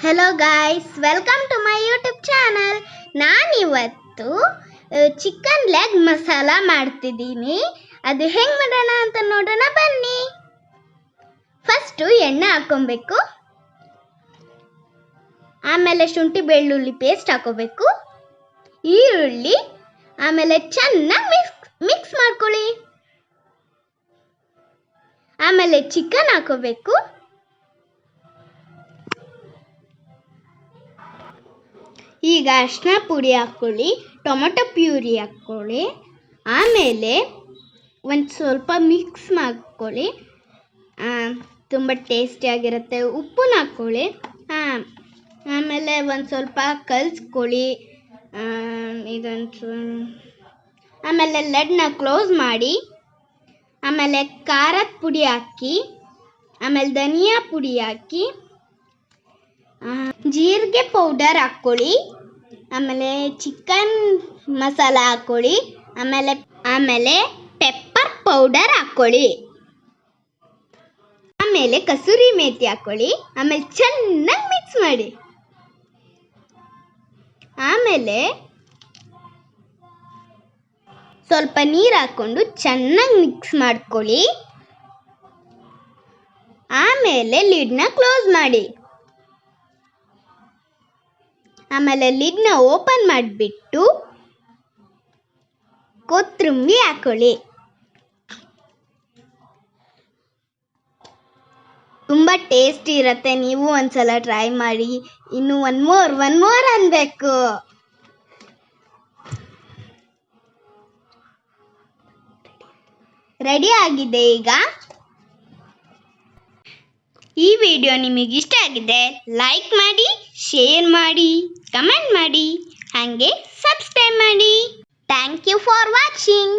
Hello guys, welcome to my YouTube channel. ನಾನಿವತ್ತು chicken leg masala ಮಾಡ್ತಿದ್ದೀನಿ. ಅದು ಹೆಂಗೆ ಮಾಡೋಣ ಅಂತ ನೋಡೋಣ ಬನ್ನಿ. ಫಸ್ಟು ಎಣ್ಣೆ ಹಾಕ್ಕೊಬೇಕು, ಆಮೇಲೆ ಶುಂಠಿ ಬೆಳ್ಳುಳ್ಳಿ ಪೇಸ್ಟ್ ಹಾಕೋಬೇಕು, ಈರುಳ್ಳಿ, ಆಮೇಲೆ ಚೆನ್ನಾಗಿ ಮಿಕ್ಸ್ ಮಾಡ್ಕೊಳ್ಳಿ. ಆಮೇಲೆ ಚಿಕನ್ ಹಾಕೋಬೇಕು. ಈಗ ಅರಿಶಿನ ಪುಡಿ ಹಾಕ್ಕೊಳ್ಳಿ, ಟೊಮೊಟೊ ಪ್ಯೂರಿ ಹಾಕ್ಕೊಳ್ಳಿ, ಆಮೇಲೆ ಒಂದು ಸ್ವಲ್ಪ ಮಿಕ್ಸ್ ಮಾಡ್ಕೊಳ್ಳಿ. ತುಂಬ ಟೇಸ್ಟಿಯಾಗಿರುತ್ತೆ. ಉಪ್ಪನ್ನ ಹಾಕ್ಕೊಳ್ಳಿ, ಆಮೇಲೆ ಒಂದು ಸ್ವಲ್ಪ ಕಲಿಸ್ಕೊಳ್ಳಿ. ಆಮೇಲೆ ಲೆಡ್ನ ಕ್ಲೋಸ್ ಮಾಡಿ, ಆಮೇಲೆ ಖಾರದ ಪುಡಿ ಹಾಕಿ, ಆಮೇಲೆ ಧನಿಯಾ ಪುಡಿ ಹಾಕಿ, ಜೀರಿಗೆ ಪೌಡರ್ ಹಾಕ್ಕೊಳ್ಳಿ, ಆಮೇಲೆ ಚಿಕನ್ ಮಸಾಲ ಹಾಕ್ಕೊಳ್ಳಿ, ಆಮೇಲೆ ಪೆಪ್ಪರ್ ಪೌಡರ್ ಹಾಕ್ಕೊಳ್ಳಿ, ಆಮೇಲೆ ಕಸೂರಿ ಮೇಥಿ ಹಾಕ್ಕೊಳ್ಳಿ. ಆಮೇಲೆ ಚೆನ್ನಾಗಿ ಮಿಕ್ಸ್ ಮಾಡಿ. ಆಮೇಲೆ ಸ್ವಲ್ಪ ನೀರು ಹಾಕ್ಕೊಂಡು ಚೆನ್ನಾಗಿ ಮಿಕ್ಸ್ ಮಾಡ್ಕೊಳ್ಳಿ. ಆಮೇಲೆ ಲಿಡ್ನ ಕ್ಲೋಸ್ ಮಾಡಿ. ಆಮೇಲೆ ಲಿಡ್ನ ಓಪನ್ ಮಾಡಿಬಿಟ್ಟು ಕೊತ್ತಂಬರಿ ಹಾಕೊಳ್ಳಿ. ತುಂಬ ಟೇಸ್ಟಿ ಇರುತ್ತೆ. ನೀವು ಒಂದ್ಸಲ ಟ್ರೈ ಮಾಡಿ. ಇನ್ನು ಒನ್ ಮೋರ್ ಅನ್ಬೇಕು. ರೆಡಿ ಆಗಿದೆ. ಈಗ ಈ ವಿಡಿಯೋ ನಿಮಗೆ ಇಷ್ಟ ಆಗಿದೆ ಲೈಕ್ ಮಾಡಿ, ಶೇರ್ ಮಾಡಿ, ಕಮೆಂಟ್ ಮಾಡಿ, ಹಾಗೆ ಸಬ್ಸ್ಕ್ರೈಬ್ ಮಾಡಿ. Thank you for watching.